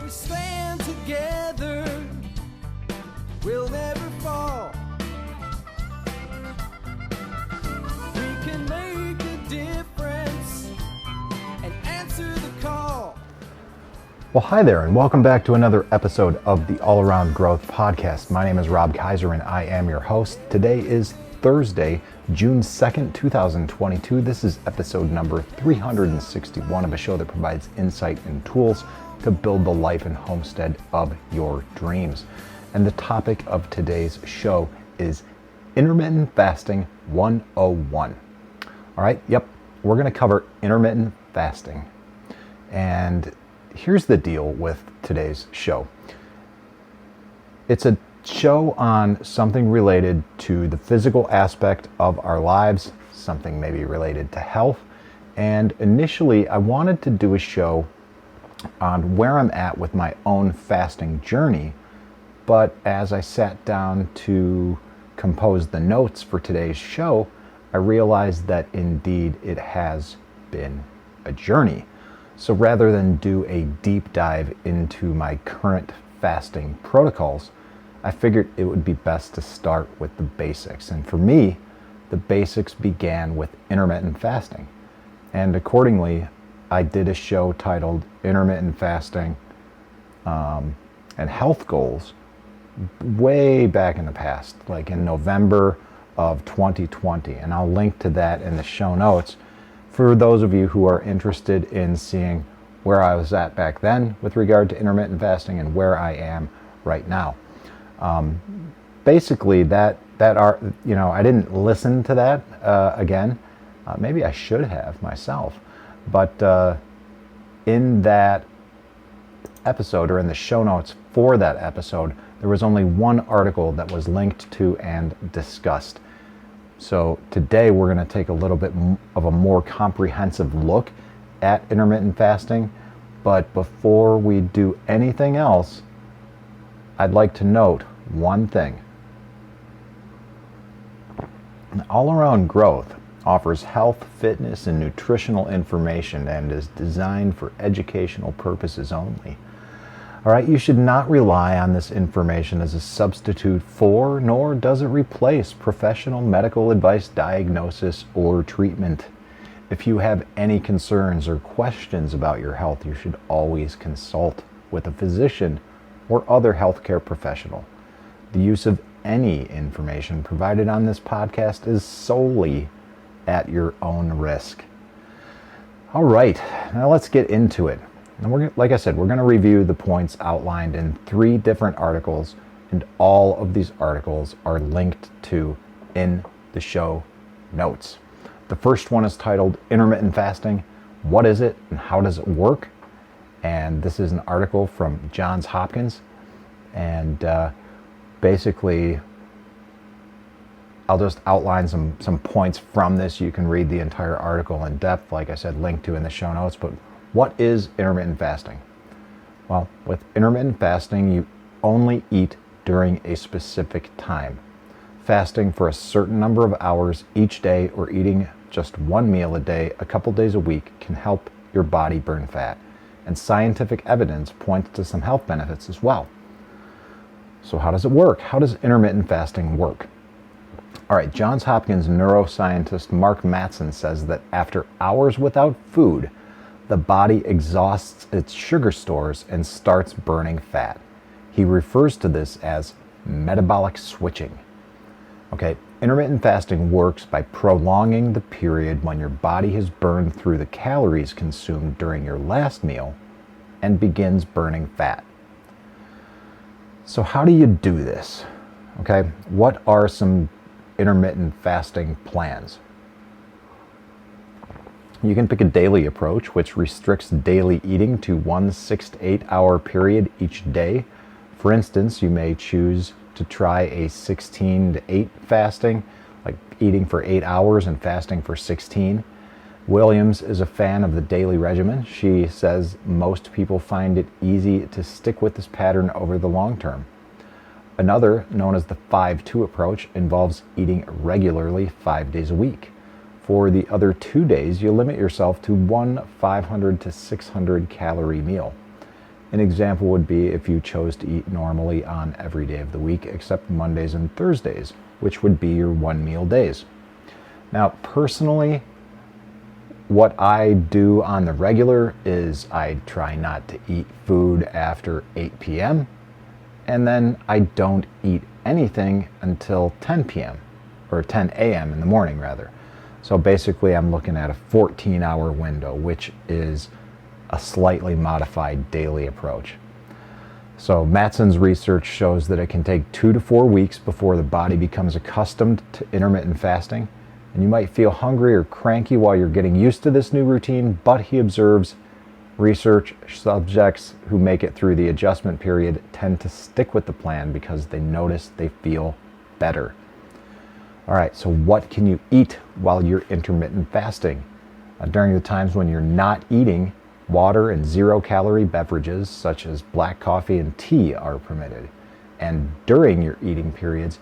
we stand together, we'll never fall. We can make a difference and answer the call. Well, hi there, and welcome back to another episode of the All Around Growth Podcast. My name is Rob Kaiser, and I am your host. Today is Thursday, June 2nd, 2022. This is episode number 361 of a show that provides insight and tools to build the life and homestead of your dreams. And the topic of today's show is Intermittent Fasting 101. All right, yep, we're going to cover intermittent fasting. And here's the deal with today's show. It's a show on something related to the physical aspect of our lives, something maybe related to health. And initially, I wanted to do a show on where I'm at with my own fasting journey. But as I sat down to compose the notes for today's show, I realized that indeed it has been a journey. So rather than do a deep dive into my current fasting protocols, I figured it would be best to start with the basics. And for me, the basics began with intermittent fasting. And accordingly, I did a show titled Intermittent Fasting and Health Goals way back in the past, like in November of 2020. And I'll link to that in the show notes for those of you who are interested in seeing where I was at back then with regard to intermittent fasting and where I am right now. Basically, I didn't listen to that again. Maybe I should have myself. But in that episode, or in the show notes for that episode, there was only one article that was linked to and discussed. So today we're going to take a little bit of a more comprehensive look at intermittent fasting. But before we do anything else, I'd like to note one thing. All Around Growth offers health, fitness, and nutritional information and is designed for educational purposes only. All right, you should not rely on this information as a substitute for, nor does it replace, professional medical advice, diagnosis, or treatment. If you have any concerns or questions about your health, you should always consult with a physician or other healthcare professional. The use of any information provided on this podcast is solely at your own risk. All right, now let's get into it. And like I said, we're going to review the points outlined in 3 different articles, and all of these articles are linked to in the show notes. The first one is titled Intermittent Fasting. What is it and how does it work? And this is an article from Johns Hopkins. And basically, I'll just outline some points from this. You can read the entire article in depth, like I said, linked to in the show notes. But what is intermittent fasting? Well, with intermittent fasting, you only eat during a specific time. Fasting for a certain number of hours each day or eating just one meal a day, a couple days a week, can help your body burn fat. And scientific evidence points to some health benefits as well. So how does it work? How does intermittent fasting work? All right, Johns Hopkins neuroscientist Mark Mattson says that after hours without food, the body exhausts its sugar stores and starts burning fat. He refers to this as metabolic switching. Okay, intermittent fasting works by prolonging the period when your body has burned through the calories consumed during your last meal and begins burning fat. So how do you do this? Okay, what are some intermittent fasting plans? You can pick a daily approach, which restricts daily eating to 1 6 to 8 hour period each day. For instance, you may choose to try a 16 to 8 fasting, like eating for 8 hours and fasting for 16. Williams is a fan of the daily regimen. She says most people find it easy to stick with this pattern over the long term. Another, known as the 5-2 approach, involves eating regularly 5 days a week. For the other 2 days, you limit yourself to one 500 to 600 calorie meal. An example would be if you chose to eat normally on every day of the week except Mondays and Thursdays, which would be your one meal days. Now, personally, what I do on the regular is I try not to eat food after 8 p.m. and then I don't eat anything until 10 p.m. or 10 a.m. in the morning rather. So basically I'm looking at a 14-hour window, which is a slightly modified daily approach. So Mattson's research shows that it can take 2 to 4 weeks before the body becomes accustomed to intermittent fasting. And you might feel hungry or cranky while you're getting used to this new routine, but he observes research subjects who make it through the adjustment period tend to stick with the plan because they notice they feel better. All right, so what can you eat while you're intermittent fasting? During the times when you're not eating, water and zero-calorie beverages such as black coffee and tea are permitted. And during your eating periods,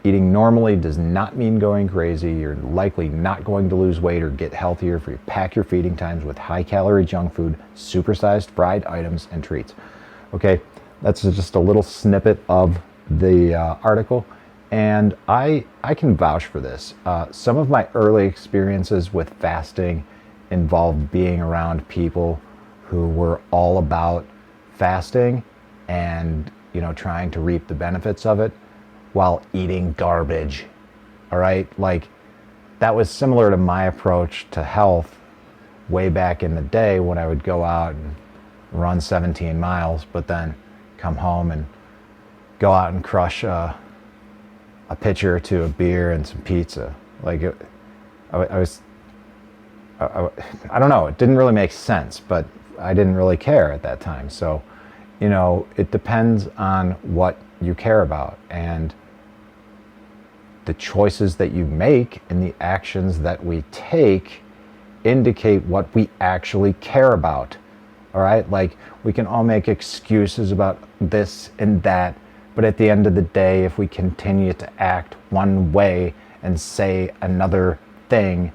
eating normally does not mean going crazy. You're likely not going to lose weight or get healthier if you pack your feeding times with high-calorie junk food, supersized fried items, and treats. Okay, that's just a little snippet of the article, and I can vouch for this. Some of my early experiences with fasting involved being around people who were all about fasting and, trying to reap the benefits of it while eating garbage. All right, like that was similar to my approach to health way back in the day when I would go out and run 17 miles, but then come home and go out and crush a pitcher or two of beer and some pizza. Like I don't know, it didn't really make sense, but I didn't really care at that time. So, it depends on what you care about, and the choices that you make and the actions that we take indicate what we actually care about. All right, like we can all make excuses about this and that, but at the end of the day, if we continue to act one way and say another thing,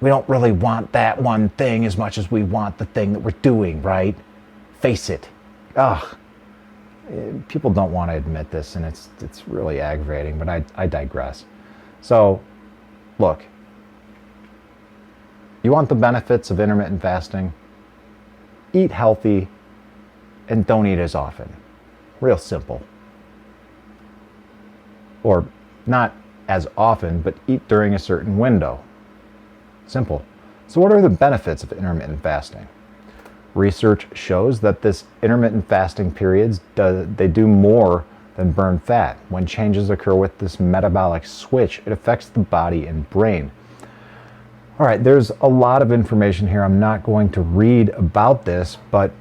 we don't really want that one thing as much as we want the thing that we're doing, right? Face it. Ugh. People don't want to admit this, and it's really aggravating, but I digress. So, look, you want the benefits of intermittent fasting? Eat healthy and don't eat as often. Real simple. Or not as often, but eat during a certain window. Simple. So what are the benefits of intermittent fasting? Research shows that this intermittent fasting periods, they do more than burn fat. When changes occur with this metabolic switch, it affects the body and brain. All right, there's a lot of information here. I'm not going to read about this, but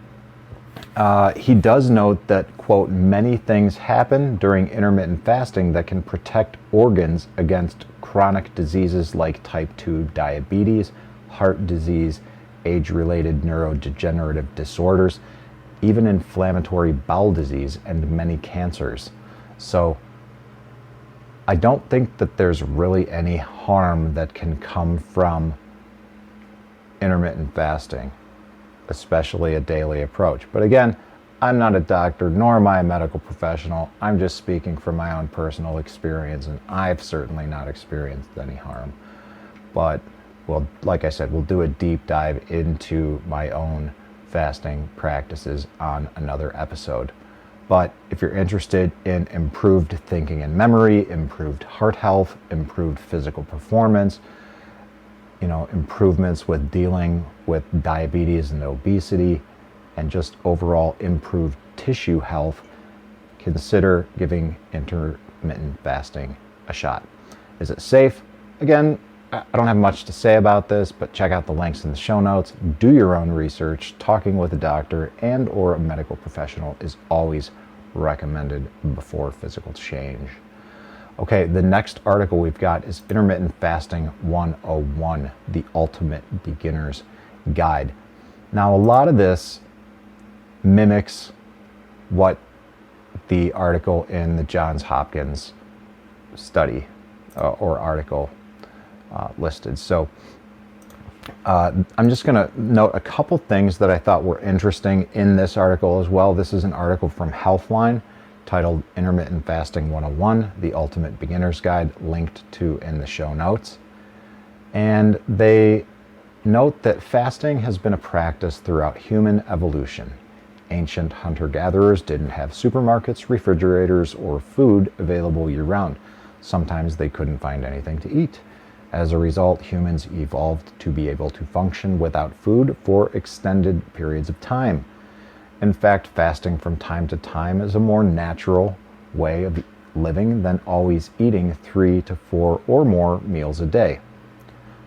he does note that, quote, many things happen during intermittent fasting that can protect organs against chronic diseases like type 2 diabetes, heart disease, age-related neurodegenerative disorders, even inflammatory bowel disease, and many cancers. So I don't think that there's really any harm that can come from intermittent fasting, especially a daily approach. But again, I'm not a doctor, nor am I a medical professional. I'm just speaking from my own personal experience, and I've certainly not experienced any harm. But well, like I said, we'll do a deep dive into my own fasting practices on another episode. But if you're interested in improved thinking and memory, improved heart health, improved physical performance, improvements with dealing with diabetes and obesity, and just overall improved tissue health, consider giving intermittent fasting a shot. Is it safe? Again, I don't have much to say about this, but check out the links in the show notes. Do your own research. Talking with a doctor and or a medical professional is always recommended before physical change. Okay, the next article we've got is Intermittent Fasting 101, the Ultimate Beginner's Guide. Now, a lot of this mimics what the article in the Johns Hopkins study or article listed. So I'm just going to note a couple things that I thought were interesting in this article as well. This is an article from Healthline titled Intermittent Fasting 101, The Ultimate Beginner's Guide, linked to in the show notes. And they note that fasting has been a practice throughout human evolution. Ancient hunter-gatherers didn't have supermarkets, refrigerators, or food available year-round. Sometimes they couldn't find anything to eat. As a result, humans evolved to be able to function without food for extended periods of time. In fact, fasting from time to time is a more natural way of living than always eating 3 to 4 or more meals a day.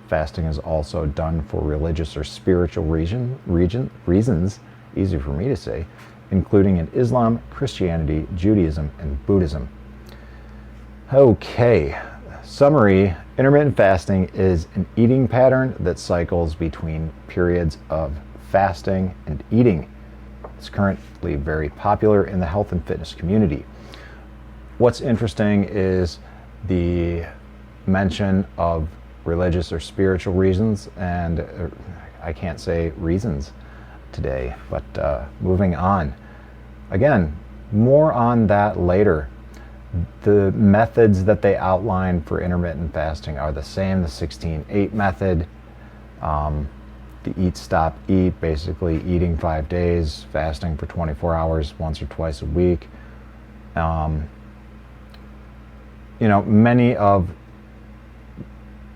Fasting is also done for religious or spiritual reasons, easy for me to say, including in Islam, Christianity, Judaism, and Buddhism. Okay, summary. Intermittent fasting is an eating pattern that cycles between periods of fasting and eating. It's currently very popular in the health and fitness community. What's interesting is the mention of religious or spiritual reasons, and I can't say reasons today, but moving on. Again, more on that later. The methods that they outline for intermittent fasting are the same, the 16-8 method, the eat, stop, eat, basically eating 5 days, fasting for 24 hours once or twice a week.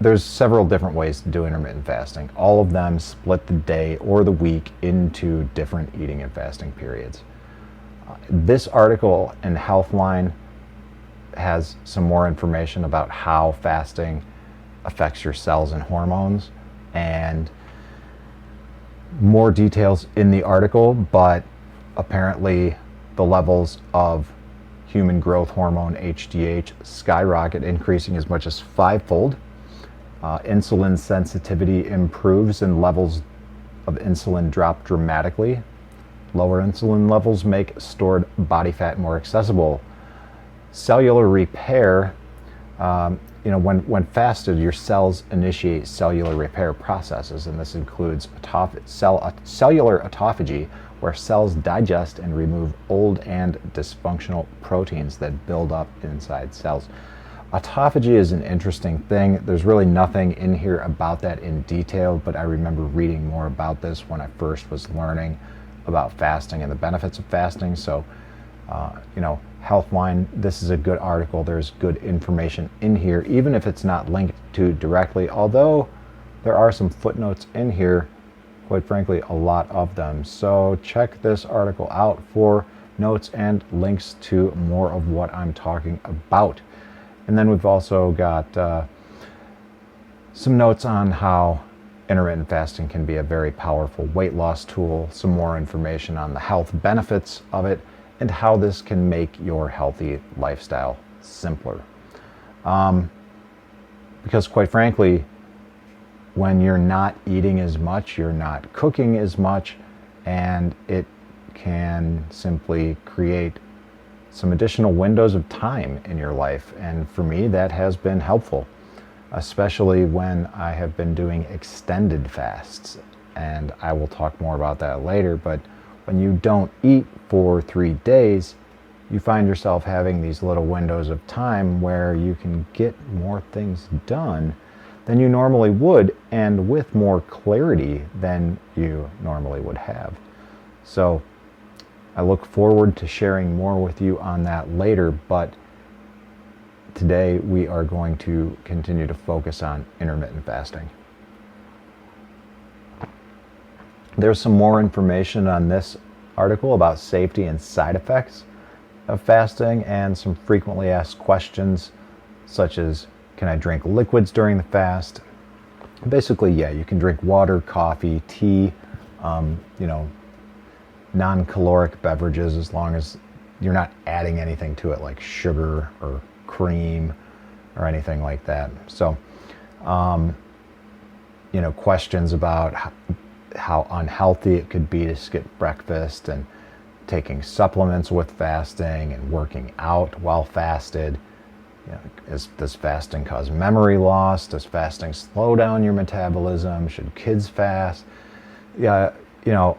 There's several different ways to do intermittent fasting. All of them split the day or the week into different eating and fasting periods. This article in Healthline has some more information about how fasting affects your cells and hormones, and more details in the article, but apparently the levels of human growth hormone HGH skyrocket, increasing as much as 5-fold. Insulin sensitivity improves and levels of insulin drop dramatically. Lower insulin levels make stored body fat more accessible. Cellular repair, when fasted, your cells initiate cellular repair processes, and this includes cellular autophagy, where cells digest and remove old and dysfunctional proteins that build up inside cells. Autophagy is an interesting thing. There's really nothing in here about that in detail, but I remember reading more about this when I first was learning about fasting and the benefits of fasting. So, Healthline, this is a good article. There's good information in here, even if it's not linked to directly, although there are some footnotes in here, quite frankly, a lot of them. So check this article out for notes and links to more of what I'm talking about. And then we've also got some notes on how intermittent fasting can be a very powerful weight loss tool, some more information on the health benefits of it, and how this can make your healthy lifestyle simpler. Because quite frankly, when you're not eating as much, you're not cooking as much, and it can simply create some additional windows of time in your life. And for me, that has been helpful, especially when I have been doing extended fasts. And I will talk more about that later, but when you don't eat for 3 days, you find yourself having these little windows of time where you can get more things done than you normally would, and with more clarity than you normally would have. So I look forward to sharing more with you on that later, but today we are going to continue to focus on intermittent fasting. There's some more information on this article about safety and side effects of fasting, and some frequently asked questions such as, can I drink liquids during the fast? Basically, yeah, you can drink water, coffee, tea, non-caloric beverages, as long as you're not adding anything to it like sugar or cream or anything like that. So, questions about how unhealthy it could be to skip breakfast, and taking supplements with fasting, and working out while fasted. Does fasting cause memory loss? Does fasting slow down your metabolism? Should kids fast? Yeah,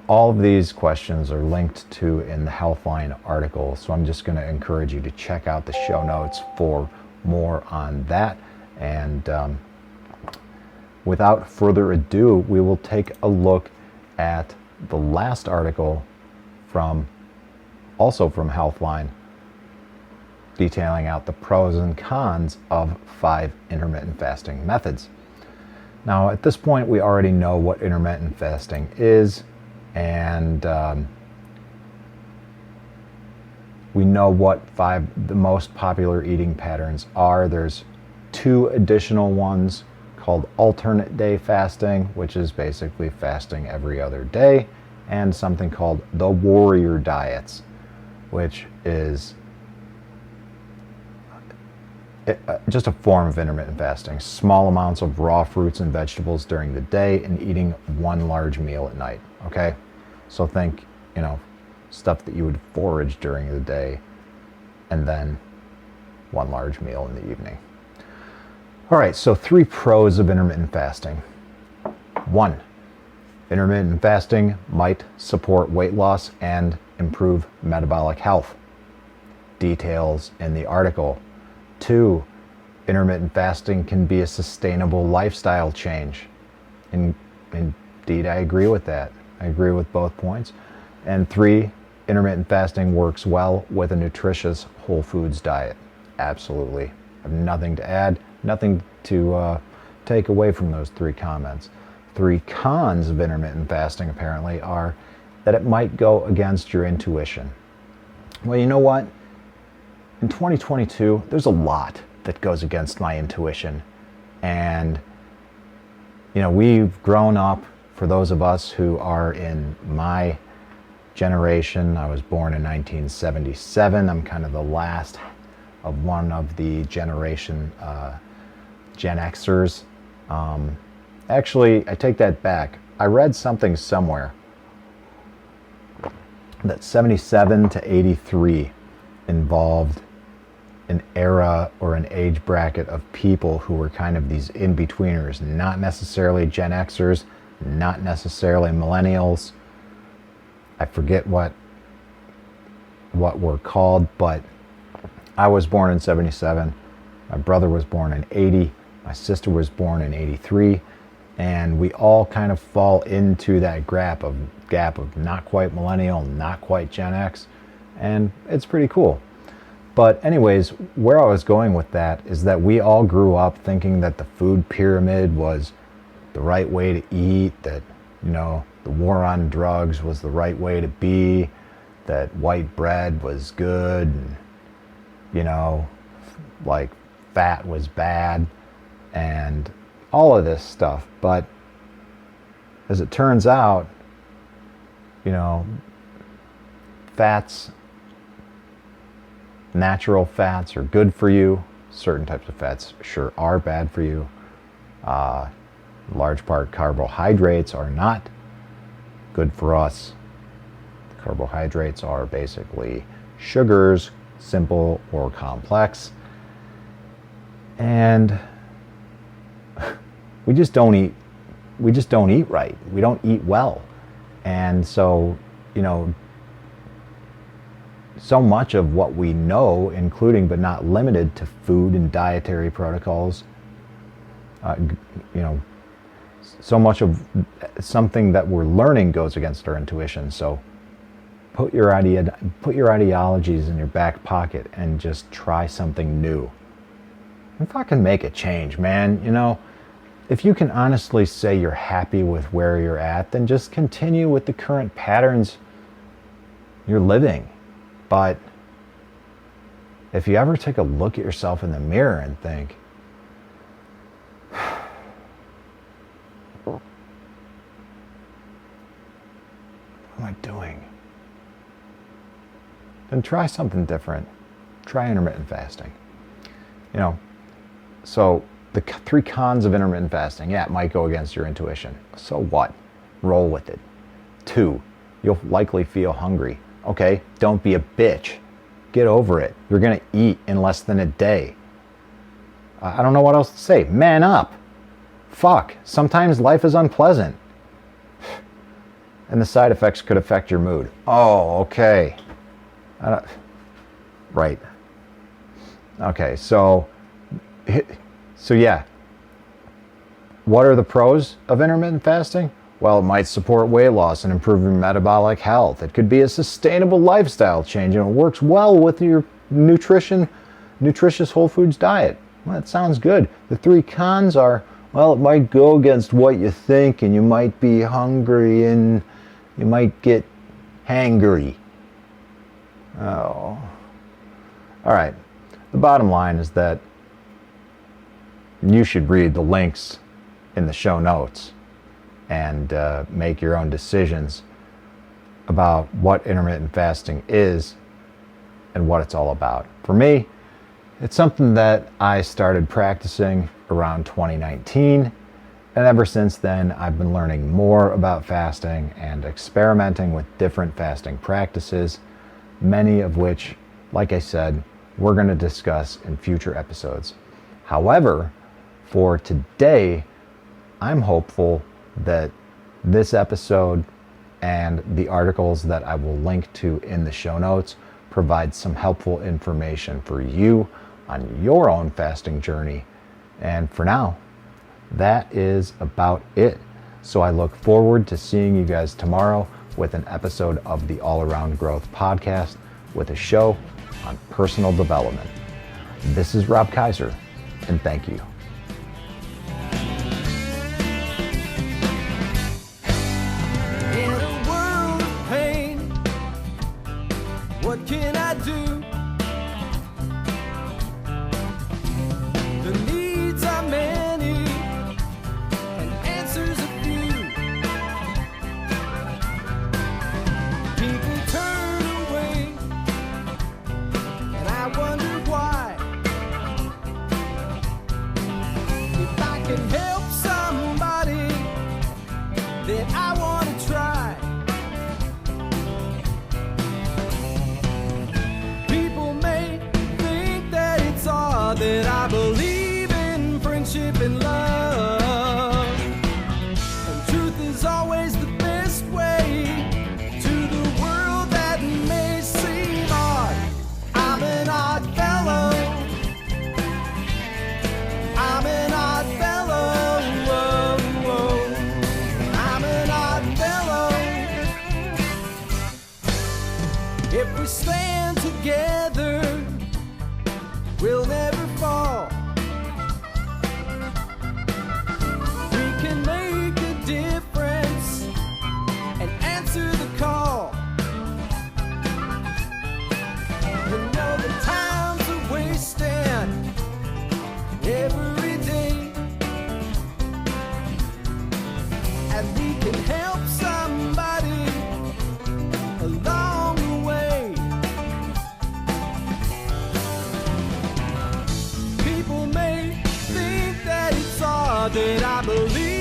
all of these questions are linked to in the Healthline article. So I'm just going to encourage you to check out the show notes for more on that. And without further ado, we will take a look at the last article also from Healthline, detailing out the pros and cons of 5 intermittent fasting methods. Now, at this point, we already know what intermittent fasting is, and we know what the most popular eating patterns are. There's 2 additional ones called alternate day fasting, which is basically fasting every other day, and something called the warrior diets, which is just a form of intermittent fasting. Small amounts of raw fruits and vegetables during the day and eating 1 large meal at night. Okay? So think, stuff that you would forage during the day and then 1 large meal in the evening. All right, so 3 pros of intermittent fasting. 1, intermittent fasting might support weight loss and improve metabolic health. Details in the article. 2, intermittent fasting can be a sustainable lifestyle change. Indeed, I agree with that. I agree with both points. And 3, intermittent fasting works well with a nutritious whole foods diet. Absolutely. I have nothing to add, nothing to take away from those 3 comments. 3 cons of intermittent fasting apparently are that it might go against your intuition. Well, you know what? In 2022, there's a lot that goes against my intuition. And, we've grown up, for those of us who are in my generation. I was born in 1977. I'm kind of the last of one of the generation Gen Xers. Actually, I take that back. I read something somewhere that 77 to 83 involved an era or an age bracket of people who were kind of these in-betweeners, not necessarily Gen Xers, not necessarily millennials. I forget what we're called, but I was born in 77. My brother was born in 80. My sister was born in 83. And we all kind of fall into that gap of not quite millennial, not quite Gen X. And it's pretty cool. But anyways, where I was going with that is that we all grew up thinking that the food pyramid was the right way to eat, that, the war on drugs was the right way to be, that white bread was good, and, like fat was bad, and all of this stuff. But as it turns out, natural fats are good for you. Certain types of fats sure are bad for you. Large part carbohydrates are not good for us. Carbohydrates are basically sugars, simple or complex. And we just don't eat right. We don't eat well. And so, so much of what we know, including but not limited to food and dietary protocols, so much of something that we're learning goes against our intuition. So put your ideologies in your back pocket and just try something new. And fucking make a change, man. If you can honestly say you're happy with where you're at, then just continue with the current patterns you're living. But if you ever take a look at yourself in the mirror and think, what am I doing? Then try something different. Try intermittent fasting. So the 3 cons of intermittent fasting, yeah, it might go against your intuition. So what? Roll with it. 2, you'll likely feel hungry. Okay, don't be a bitch. Get over it. You're going to eat in less than a day. I don't know what else to say. Man up. Fuck. Sometimes life is unpleasant. And the side effects could affect your mood. Oh, okay. Right. Okay, so yeah. What are the pros of intermittent fasting? Well, it might support weight loss and improve your metabolic health. It could be a sustainable lifestyle change, and it works well with your nutritious whole foods diet. Well, that sounds good. The 3 cons are, well, it might go against what you think, and you might be hungry, and you might get hangry. Oh. All right. The bottom line is that you should read the links in the show notes and make your own decisions about what intermittent fasting is and what it's all about. For me, it's something that I started practicing around 2019, and ever since then I've been learning more about fasting and experimenting with different fasting practices, many of which, like I said, we're going to discuss in future episodes. However, for today, I'm hopeful that this episode and the articles that I will link to in the show notes provide some helpful information for you on your own fasting journey. And for now, that is about it. So I look forward to seeing you guys tomorrow with an episode of the All Around Growth podcast with a show on personal development. This is Rob Kaiser, and thank you. In a world of pain, what can I do? The needs are many and answers a few. People turn away, and I wonder why. If I can help somebody, then I want to try. People may think that it's odd that I believe in friendship and love, and truth is always the best way to the world that may seem odd. I'm an odd fellow. I'm an odd fellow. Whoa, whoa. I'm an odd fellow. If we stand together, we'll never fall. We can make a difference and answer the call. You know the times are wasting every day, and we can help somebody along the way. People may think that it's odd that I believe